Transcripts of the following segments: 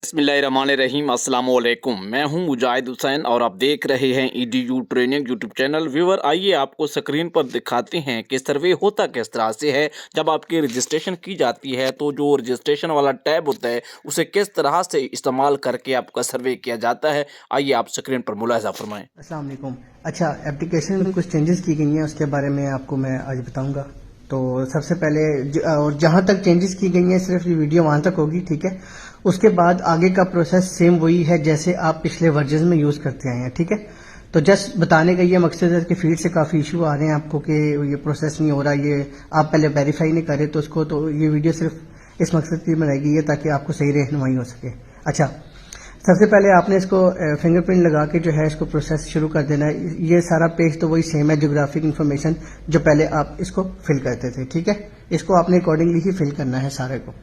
बिस्मिल्लाहिर्रहमानिर्रहीम अस्सलाम वालेकुम। मैं हूं मुजाहिद हुसैन और आप देख रहे हैं EDU training YouTube channel. Viewer, आइए आपको स्क्रीन पर दिखाते हैं कि सर्वे होता किस तरह से है। जब आपकी रजिस्ट्रेशन की जाती है तो जो रजिस्ट्रेशन वाला टैब होता है उसे किस तरह से इस्तेमाल करके आपका सर्वे किया जाता है, आइए आप स्क्रीन पर मुलाहिजा फरमाएँ। अस्सलाम वालेकुम। अच्छा, एप्लीकेशन में कुछ चेंजेस की गई हैं, उसके बारे में आपको मैं आज बताऊंगा। तो सबसे पहले और जहां तक चेंजेस की गई हैं सिर्फ ये वीडियो वहां तक होगी, ठीक है। उसके बाद आगे का प्रोसेस सेम वही है जैसे आप पिछले वर्जन में यूज़ करते आए हैं, ठीक है। तो जस्ट बताने का ये मकसद है कि फील्ड से काफ़ी इशू आ रहे हैं आपको कि ये प्रोसेस नहीं हो रहा, ये आप पहले वेरीफाई नहीं करे तो उसको, तो ये वीडियो सिर्फ इस मकसद की बनाई गई है ताकि आपको सही रहनुमाई हो सके। अच्छा, सबसे पहले आपने इसको फिंगरप्रिंट लगा के जो है इसको प्रोसेस शुरू कर देना है। ये सारा पेज तो वही सेम है, ज्योग्राफिक इन्फॉर्मेशन जो पहले आप इसको फिल करते थे, ठीक है। इसको आपने अकॉर्डिंगली ही फिल करना है सारे को।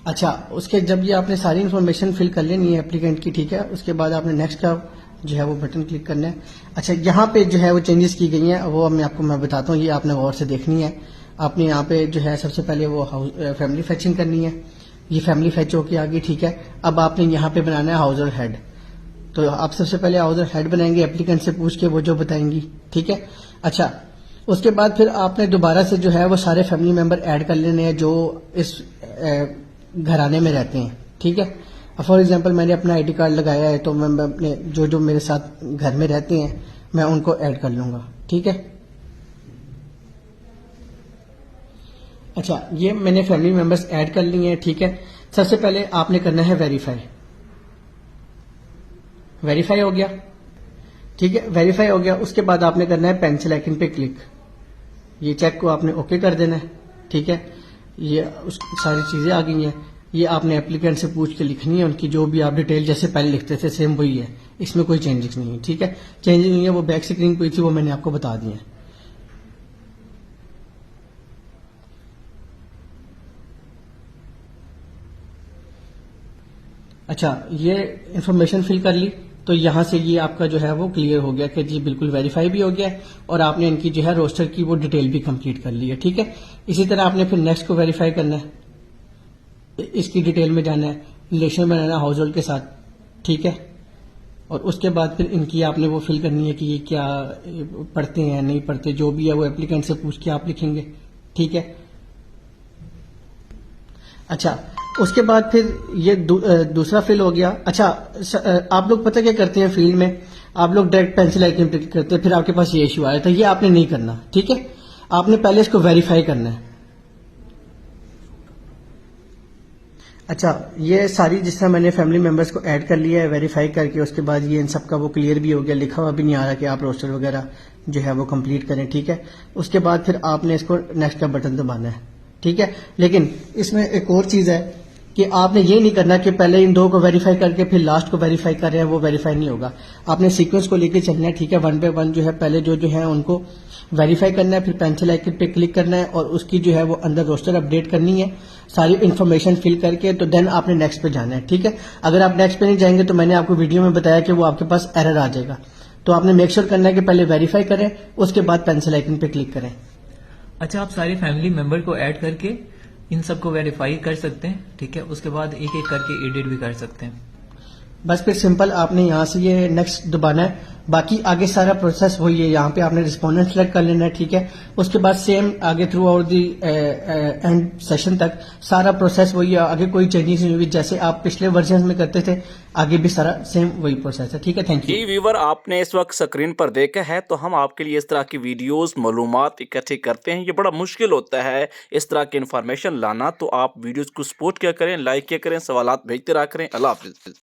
अच्छा, उसके जब ये आपने सारी इन्फॉर्मेशन फिल कर लेनी है एप्लीकेंट की, ठीक है, उसके बाद आपने नेक्स्ट का जो है वो बटन क्लिक करना है। अच्छा, यहाँ पे जो है वो चेंजेस की गई हैं वो मैं बताता हूँ, ये आपने गौर से देखनी है। आपने यहाँ पे जो है सबसे पहले वो फैमिली फैचिंग करनी है। ये फैमिली फैच हो के आ गई, ठीक है। अब आपने यहाँ पे बनाना है हाउसर हेड। तो आप सबसे पहले हाउसर हेड बनाएंगे, एप्लीकेंट से पूछ के वो जो बताएंगी, ठीक है। अच्छा, उसके बाद फिर आपने दोबारा से जो है वो सारे फैमिली मेंबर ऐड कर लेने हैं जो इस घराने में रहते हैं, ठीक है। फॉर एग्जांपल मैंने अपना आईडी कार्ड लगाया है तो मैं अपने जो जो मेरे साथ घर में रहते हैं मैं उनको ऐड कर लूंगा, ठीक है। अच्छा, ये मैंने फैमिली मेंबर्स ऐड कर लिए हैं, ठीक है। सबसे पहले आपने करना है वेरीफाई। वेरीफाई हो गया, ठीक है। वेरीफाई हो गया, उसके बाद आपने करना है पेंसिल आइकन पे क्लिक। ये चेक को आपने ओके कर देना है, ठीक है। ये सारी चीजें आ गई हैं। ये आपने एप्लीकेंट से पूछ के लिखनी है, उनकी जो भी आप डिटेल जैसे पहले लिखते थे सेम वही है, इसमें कोई चेंजेस नहीं है, ठीक है। चेंजेस नहीं है वो बैक स्क्रीन पे थी, वो मैंने आपको बता दी है। अच्छा, ये इन्फॉर्मेशन फिल कर ली तो यहाँ से ये आपका जो है वो क्लियर हो गया कि जी बिल्कुल वेरीफाई भी हो गया है और आपने इनकी जो है रोस्टर की वो डिटेल भी कंप्लीट कर ली है, ठीक है। इसी तरह आपने फिर नेक्स्ट को वेरीफाई करना है, इसकी डिटेल में जाना है, रिलेशन बनाना हाउस होल्ड के साथ, ठीक है। और उसके बाद फिर इनकी आपने वो फिल करनी है कि ये क्या पढ़ते हैं नहीं पढ़ते, जो भी है वो एप्लीकेंट से पूछ के आप लिखेंगे, ठीक है। अच्छा, उसके बाद फिर ये दूसरा फिल हो गया। अच्छा, आप लोग पता क्या करते हैं फील्ड में, आप लोग डायरेक्ट पेंसिल आइकन क्लिक करते हैं, फिर आपके पास ये इशू आया था, ये आपने नहीं करना, ठीक है। आपने पहले इसको वेरीफाई करना है। अच्छा, ये सारी जिस तरह मैंने फैमिली मेंबर्स को ऐड कर लिया है वेरीफाई करके, उसके बाद ये इन सब का वो क्लियर भी हो गया, लिखा हुआ भी नहीं आ रहा कि आप रोस्टर वगैरह जो है वो कंप्लीट करें, ठीक है। उसके बाद फिर आपने इसको नेक्स्ट का बटन दबाना है, ठीक है। लेकिन इसमें एक और चीज है कि आपने ये नहीं करना कि पहले इन दो को वेरीफाई करके फिर लास्ट को वेरीफाई कर रहे हैं, वो वेरीफाई नहीं होगा। आपने सीक्वेंस को लेके चलना है, ठीक है। वन बाय वन जो है पहले जो है उनको वेरीफाई करना है, फिर पेंसिल आइकन पे क्लिक करना है और उसकी जो है वो अंदर रोस्टर अपडेट करनी है, सारी इन्फॉर्मेशन फिल करके, तो देन आपने नेक्स्ट पे जाना है, ठीक है। अगर आप नेक्स्ट पे नहीं जाएंगे तो मैंने आपको वीडियो में बताया कि वो आपके पास एरर आ जाएगा। तो आपने मेक श्योर करना है कि पहले वेरीफाई करें, उसके बाद पेंसिल आइकन पे क्लिक करें। अच्छा, आप सारे फैमिली मेंबर को ऐड करके इन सबको वेरीफाई कर सकते हैं, ठीक है। उसके बाद एक एक करके एडिट भी कर सकते हैं। बस फिर सिंपल आपने यहाँ से ये नेक्स्ट दबाना है, बाकी आगे सारा प्रोसेस वही है। यहाँ पे आपने रिस्पोंडेंट सेलेक्ट कर लेना है, ठीक है। उसके बाद सेम आगे through out the and session तक सारा प्रोसेस वही है, आगे कोई चेंजेस नहीं हुई, जैसे आप पिछले वर्जन में करते थे आगे भी सारा सेम वही प्रोसेस है, ठीक है। Thank you. जी व्यूवर, आपने इस वक्त स्क्रीन पर देखा है तो हम आपके लिए इस तरह की वीडियोस मालूमात इकट्ठी करते हैं। ये बड़ा मुश्किल होता है इस तरह की इन्फॉर्मेशन लाना, तो आप वीडियोस को सपोर्ट किया करें, लाइक किया करें, सवालात भेजते रहा करें। अल्लाह हाफिज।